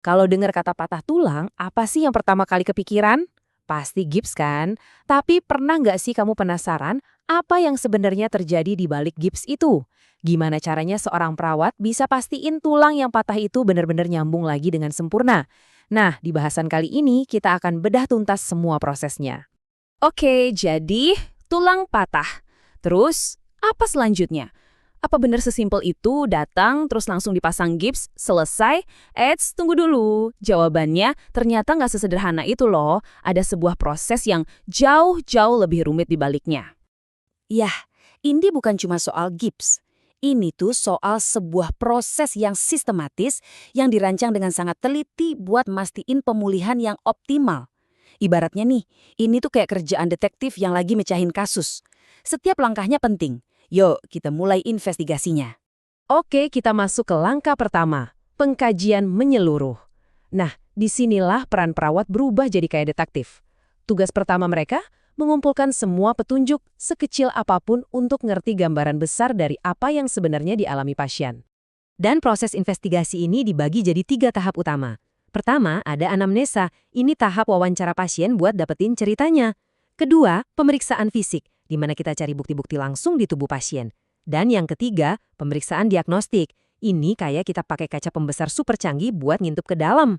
Kalau dengar kata patah tulang, apa sih yang pertama kali kepikiran? Pasti gips kan? Tapi pernah nggak sih kamu penasaran apa yang sebenarnya terjadi di balik gips itu? Gimana caranya seorang perawat bisa pastiin tulang yang patah itu benar-benar nyambung lagi dengan sempurna? Nah, di bahasan kali ini kita akan bedah tuntas semua prosesnya. Oke, jadi tulang patah. Terus, apa selanjutnya? Apa benar sesimpel itu datang terus langsung dipasang gips, selesai? Eits, tunggu dulu. Jawabannya ternyata nggak sesederhana itu loh. Ada sebuah proses yang jauh-jauh lebih rumit di baliknya. Yah, ini bukan cuma soal gips. Ini tuh soal sebuah proses yang sistematis yang dirancang dengan sangat teliti buat mastiin pemulihan yang optimal. Ibaratnya nih, ini tuh kayak kerjaan detektif yang lagi mecahin kasus. Setiap langkahnya penting. Yuk, kita mulai investigasinya. Oke, kita masuk ke langkah pertama, pengkajian menyeluruh. Nah, disinilah peran perawat berubah jadi kayak detektif. Tugas pertama mereka, mengumpulkan semua petunjuk sekecil apapun untuk ngerti gambaran besar dari apa yang sebenarnya dialami pasien. Dan proses investigasi ini dibagi jadi 3 tahap utama. Pertama, ada anamnesa. Ini tahap wawancara pasien buat dapetin ceritanya. Kedua, pemeriksaan fisik, di mana kita cari bukti-bukti langsung di tubuh pasien. Dan yang ketiga, pemeriksaan diagnostik. Ini kayak kita pakai kaca pembesar super canggih buat ngintip ke dalam.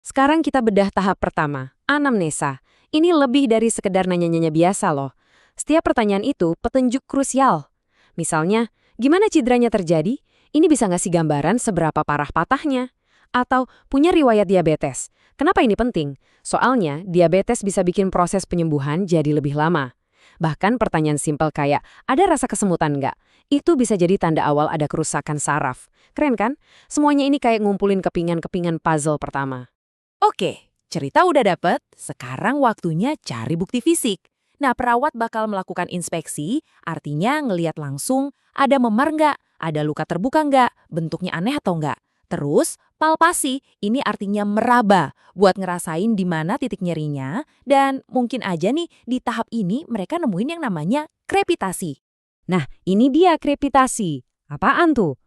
Sekarang kita bedah tahap pertama, anamnesa. Ini lebih dari sekedar nanya-nanya biasa loh. Setiap pertanyaan itu petunjuk krusial. Misalnya, gimana cederanya terjadi? Ini bisa ngasih gambaran seberapa parah patahnya. Atau punya riwayat diabetes. Kenapa ini penting? Soalnya, diabetes bisa bikin proses penyembuhan jadi lebih lama. Bahkan pertanyaan simpel kayak, ada rasa kesemutan nggak? Itu bisa jadi tanda awal ada kerusakan saraf. Keren kan? Semuanya ini kayak ngumpulin kepingan-kepingan puzzle pertama. Oke, cerita udah dapet, sekarang waktunya cari bukti fisik. Nah, perawat bakal melakukan inspeksi, artinya ngeliat langsung ada memar nggak, ada luka terbuka nggak, bentuknya aneh atau nggak. Terus, palpasi, ini artinya meraba, buat ngerasain di mana titik nyerinya, dan mungkin aja nih, di tahap ini mereka nemuin yang namanya krepitasi. Nah, ini dia krepitasi. Apaan tuh?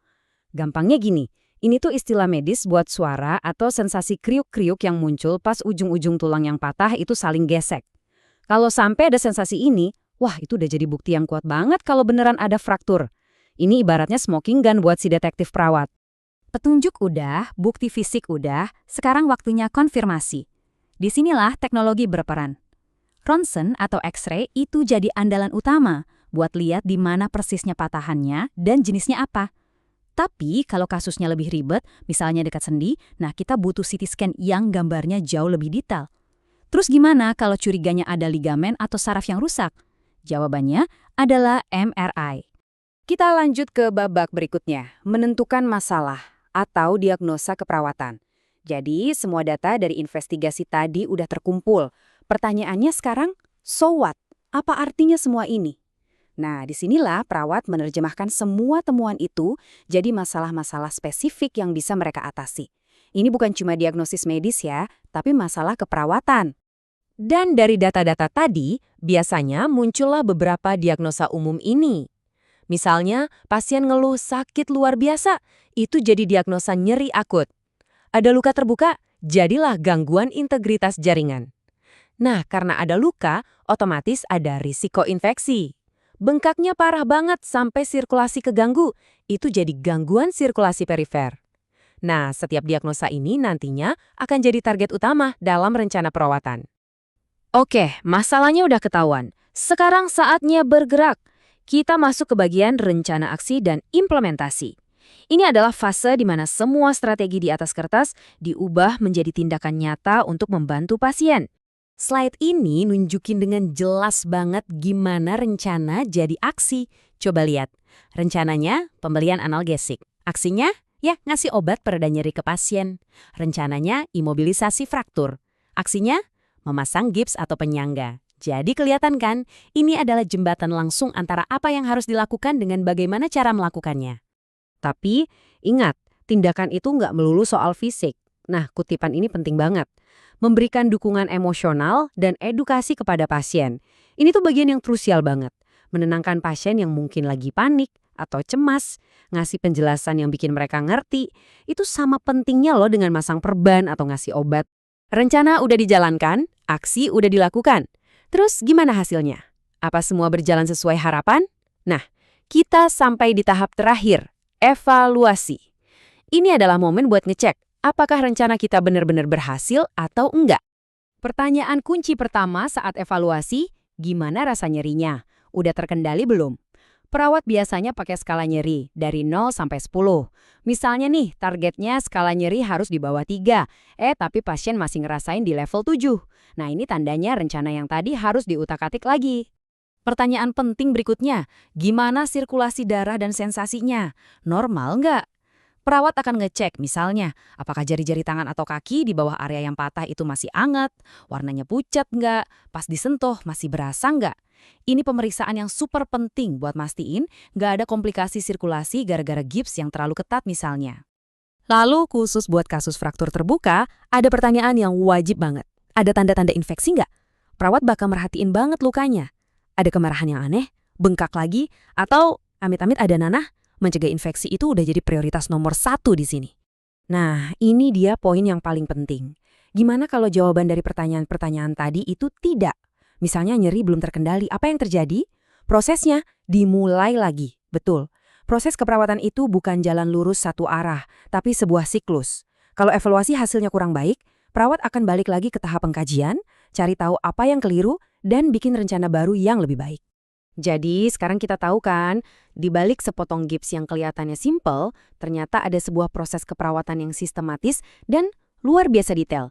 Gampangnya gini, ini tuh istilah medis buat suara atau sensasi kriuk-kriuk yang muncul pas ujung-ujung tulang yang patah itu saling gesek. Kalau sampai ada sensasi ini, wah itu udah jadi bukti yang kuat banget kalau beneran ada fraktur. Ini ibaratnya smoking gun buat si detektif perawat. Petunjuk udah, bukti fisik udah, sekarang waktunya konfirmasi. Disinilah teknologi berperan. Ronsen atau X-ray itu jadi andalan utama buat lihat di mana persisnya patahannya dan jenisnya apa. Tapi kalau kasusnya lebih ribet, misalnya dekat sendi, nah kita butuh CT scan yang gambarnya jauh lebih detail. Terus gimana kalau curiganya ada ligamen atau saraf yang rusak? Jawabannya adalah MRI. Kita lanjut ke babak berikutnya, menentukan masalah atau diagnosa keperawatan. Jadi, semua data dari investigasi tadi udah terkumpul. Pertanyaannya sekarang, so what? Apa artinya semua ini? Nah, disinilah perawat menerjemahkan semua temuan itu jadi masalah-masalah spesifik yang bisa mereka atasi. Ini bukan cuma diagnosis medis ya, tapi masalah keperawatan. Dan dari data-data tadi, biasanya muncullah beberapa diagnosa umum ini. Misalnya, pasien ngeluh sakit luar biasa, itu jadi diagnosa nyeri akut. Ada luka terbuka, jadilah gangguan integritas jaringan. Nah, karena ada luka, otomatis ada risiko infeksi. Bengkaknya parah banget sampai sirkulasi keganggu, itu jadi gangguan sirkulasi perifer. Nah, setiap diagnosa ini nantinya akan jadi target utama dalam rencana perawatan. Oke, masalahnya udah ketahuan. Sekarang saatnya bergerak. Kita masuk ke bagian rencana aksi dan implementasi. Ini adalah fase di mana semua strategi di atas kertas diubah menjadi tindakan nyata untuk membantu pasien. Slide ini nunjukin dengan jelas banget gimana rencana jadi aksi. Coba lihat. Rencananya, pembelian analgesik. Aksinya, ya ngasih obat pereda nyeri ke pasien. Rencananya, imobilisasi fraktur. Aksinya, memasang gips atau penyangga. Jadi kelihatan kan, ini adalah jembatan langsung antara apa yang harus dilakukan dengan bagaimana cara melakukannya. Tapi, ingat, tindakan itu nggak melulu soal fisik. Nah, kutipan ini penting banget. Memberikan dukungan emosional dan edukasi kepada pasien. Ini tuh bagian yang krusial banget. Menenangkan pasien yang mungkin lagi panik atau cemas, ngasih penjelasan yang bikin mereka ngerti, itu sama pentingnya loh dengan masang perban atau ngasih obat. Rencana udah dijalankan, aksi udah dilakukan. Terus gimana hasilnya? Apa semua berjalan sesuai harapan? Nah, kita sampai di tahap terakhir, evaluasi. Ini adalah momen buat ngecek, apakah rencana kita benar-benar berhasil atau enggak. Pertanyaan kunci pertama saat evaluasi, gimana rasa nyerinya? Udah terkendali belum? Perawat biasanya pakai skala nyeri dari 0 sampai 10. Misalnya nih, targetnya skala nyeri harus di bawah 3. Tapi pasien masih ngerasain di level 7. Nah, ini tandanya rencana yang tadi harus diutak-atik lagi. Pertanyaan penting berikutnya, gimana sirkulasi darah dan sensasinya? Normal nggak? Perawat akan ngecek misalnya, apakah jari-jari tangan atau kaki di bawah area yang patah itu masih hangat, warnanya pucat nggak, pas disentuh masih berasa nggak. Ini pemeriksaan yang super penting buat mastiin nggak ada komplikasi sirkulasi gara-gara gips yang terlalu ketat misalnya. Lalu khusus buat kasus fraktur terbuka, ada pertanyaan yang wajib banget. Ada tanda-tanda infeksi nggak? Perawat bakal merhatiin banget lukanya. Ada kemerahan yang aneh, bengkak lagi, atau amit-amit ada nanah? Mencegah infeksi itu udah jadi prioritas nomor 1 di sini. Nah, ini dia poin yang paling penting. Gimana kalau jawaban dari pertanyaan-pertanyaan tadi itu tidak? Misalnya nyeri belum terkendali, apa yang terjadi? Prosesnya dimulai lagi, betul. Proses keperawatan itu bukan jalan lurus satu arah, tapi sebuah siklus. Kalau evaluasi hasilnya kurang baik, perawat akan balik lagi ke tahap pengkajian, cari tahu apa yang keliru, dan bikin rencana baru yang lebih baik. Jadi sekarang kita tahu kan, di balik sepotong gips yang kelihatannya simpel, ternyata ada sebuah proses keperawatan yang sistematis dan luar biasa detail.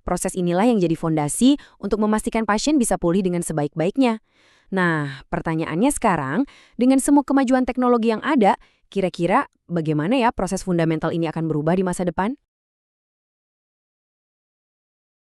Proses inilah yang jadi fondasi untuk memastikan pasien bisa pulih dengan sebaik-baiknya. Nah, pertanyaannya sekarang, dengan semua kemajuan teknologi yang ada, kira-kira bagaimana ya proses fundamental ini akan berubah di masa depan?